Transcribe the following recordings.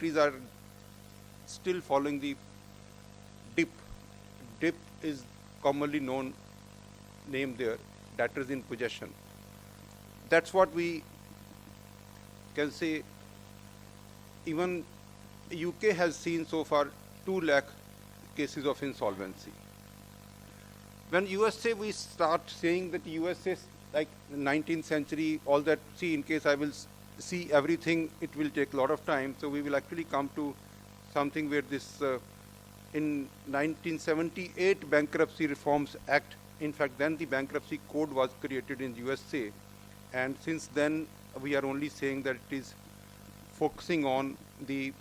countries are still following the DIP. DIP is commonly known name there, debtors in possession. That's what we can say. Even UK has seen so far 2 lakh cases of insolvency. When USA, we start saying that USA, like 19th century, all that, see, in case I will see everything, it will take a lot of time. So we will actually come to something where this, in 1978 Bankruptcy Reforms Act, in fact, then the bankruptcy code was created in USA. And since then, we are only saying that it is focusing on the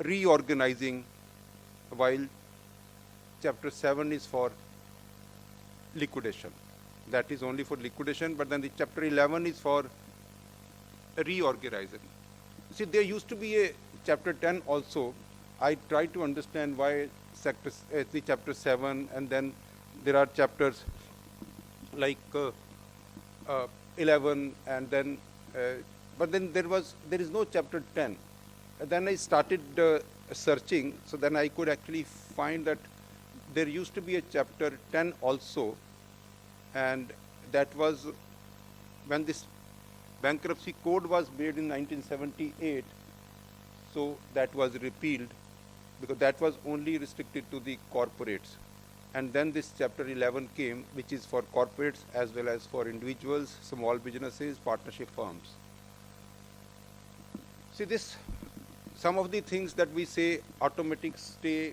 reorganizing, while Chapter 7 is for liquidation. That is only for liquidation, but then the Chapter 11 is for reorganizing. See, there used to be a Chapter 10 also. I try to understand why the Chapter 7, and then there are chapters like 11, and then, but then there is no Chapter 10. And then I started searching, so then I could actually find that there used to be a Chapter 10 also, and that was when this bankruptcy code was made in 1978, so that was repealed, because that was only restricted to the corporates. And then this Chapter 11 came, which is for corporates as well as for individuals, small businesses, partnership firms. See, some of the things that we say automatic stay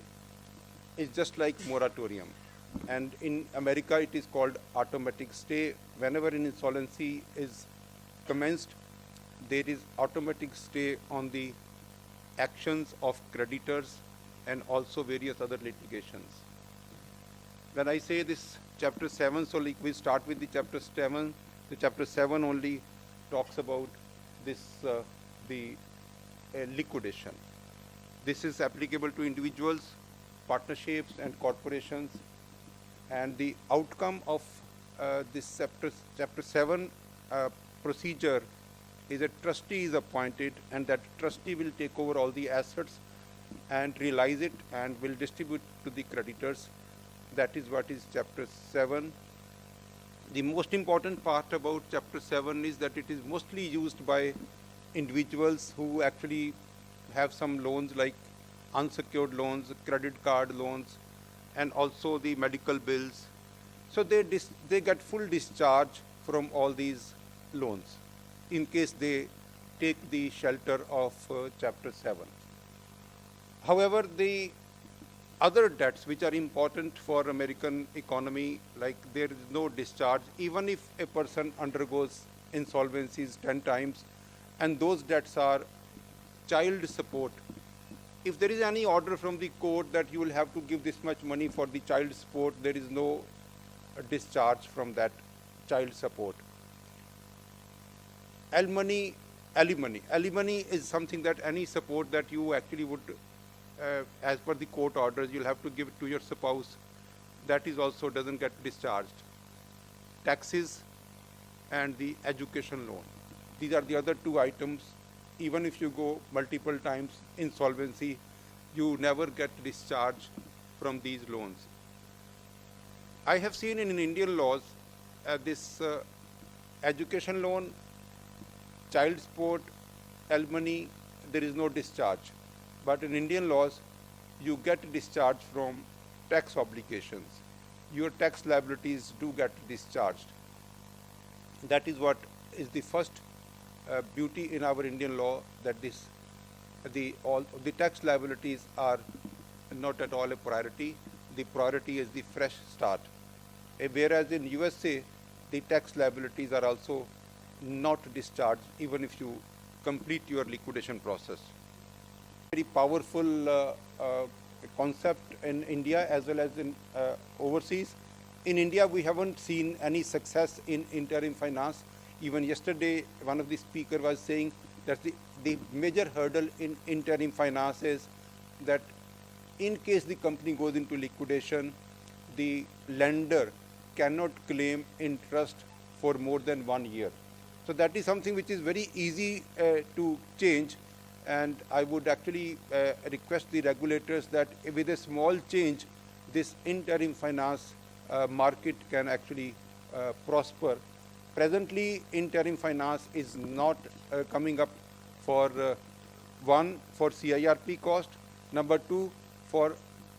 is just like moratorium. And in America, it is called automatic stay. Whenever an insolvency is commenced, there is automatic stay on the actions of creditors and also various other litigations. When I say this Chapter 7, so like we start with the Chapter 7. The Chapter 7 only talks about this, liquidation. This is applicable to individuals, partnerships, and corporations. And the outcome of this Chapter 7 procedure is a trustee is appointed, and that trustee will take over all the assets and realize it and will distribute to the creditors. That is what is Chapter 7. The most important part about Chapter 7 is that it is mostly used by individuals who actually have some loans, like unsecured loans, credit card loans, and also the medical bills. So they get full discharge from all these loans in case they take the shelter of Chapter 7. However, the other debts which are important for American economy, like there is no discharge, even if a person undergoes insolvencies 10 times, and those debts are child support. If there is any order from the court that you will have to give this much money for the child support, there is no discharge from that child support. Alimony is something that any support that you actually would, as per the court orders, you'll have to give it to your spouse. That is also doesn't get discharged. Taxes and the education loan. These are the other 2 items. Even if you go multiple times insolvency, you never get discharge from these loans. I have seen in Indian laws this education loan, child support, alimony, there is no discharge. But in Indian laws, you get discharge from tax obligations. Your tax liabilities do get discharged. That is what is the first beauty in our Indian law, that all the tax liabilities are not at all a priority. The priority is the fresh start. Whereas in USA, the tax liabilities are also not discharged even if you complete your liquidation process. Very powerful concept in India as well as in overseas. In India, we haven't seen any success in interim finance. Even yesterday, one of the speakers was saying that the major hurdle in interim finance is that in case the company goes into liquidation, the lender cannot claim interest for more than 1 year. So that is something which is very easy to change. And I would actually request the regulators that with a small change, this interim finance market can actually prosper. Presently, interim finance is not coming up for one, for CIRP cost, number two, for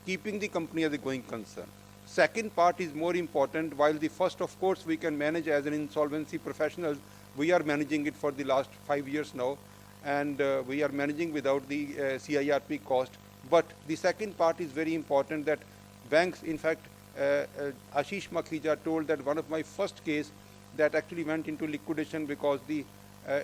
keeping the company as a going concern. Second part is more important. While the first, of course, we can manage as an insolvency professionals, we are managing it for the last 5 years now, and we are managing without the CIRP cost. But the second part is very important, that banks, in fact, Ashish Makhija told that one of my first case that actually went into liquidation because the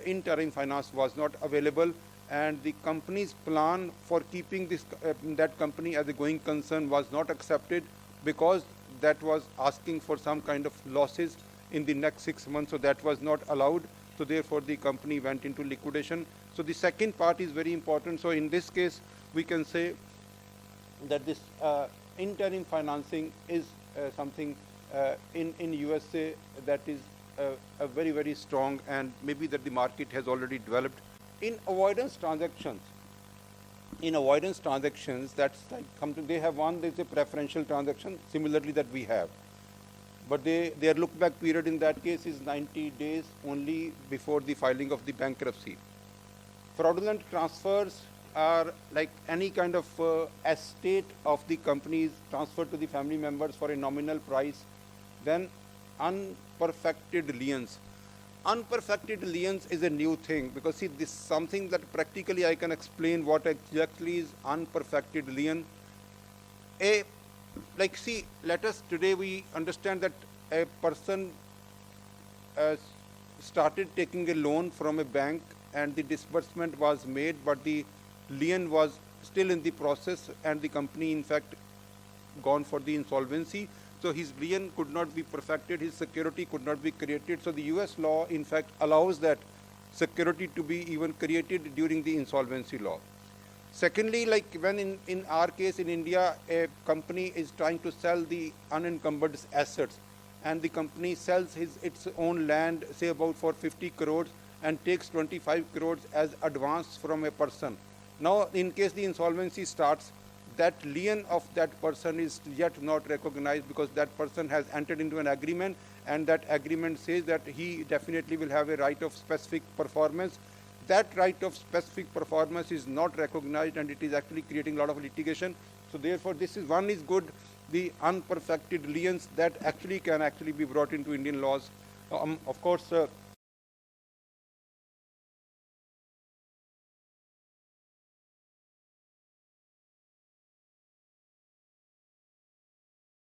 interim finance was not available, and the company's plan for keeping this that company as a going concern was not accepted, because that was asking for some kind of losses in the next 6 months, so that was not allowed. So therefore the company went into liquidation. So the second part is very important. So in this case, we can say that this interim financing is something in USA that is a very, very strong, and maybe that the market has already developed. In avoidance transactions, that's like they have one, there's a preferential transaction, similarly that we have. But their look back period in that case is 90 days only before the filing of the bankruptcy. Fraudulent transfers are like any kind of estate of the companies transferred to the family members for a nominal price. Then unperfected liens. Unperfected liens is a new thing, because see, this is something that practically I can explain what exactly is unperfected lien. Let us today we understand that a person started taking a loan from a bank and the disbursement was made, but the lien was still in the process and the company in fact gone for the insolvency. So his lien could not be perfected, his security could not be created. So the US law in fact allows that security to be even created during the insolvency law. Secondly, like when in our case in India, a company is trying to sell the unencumbered assets, and the company sells its own land, say about for 50 crores, and takes 25 crores as advance from a person. Now, in case the insolvency starts, that lien of that person is yet not recognized, because that person has entered into an agreement, and that agreement says that he definitely will have a right of specific performance. That right of specific performance is not recognized, and it is actually creating a lot of litigation. So therefore, this is one is good, the unperfected liens that actually can be brought into Indian laws. Of course,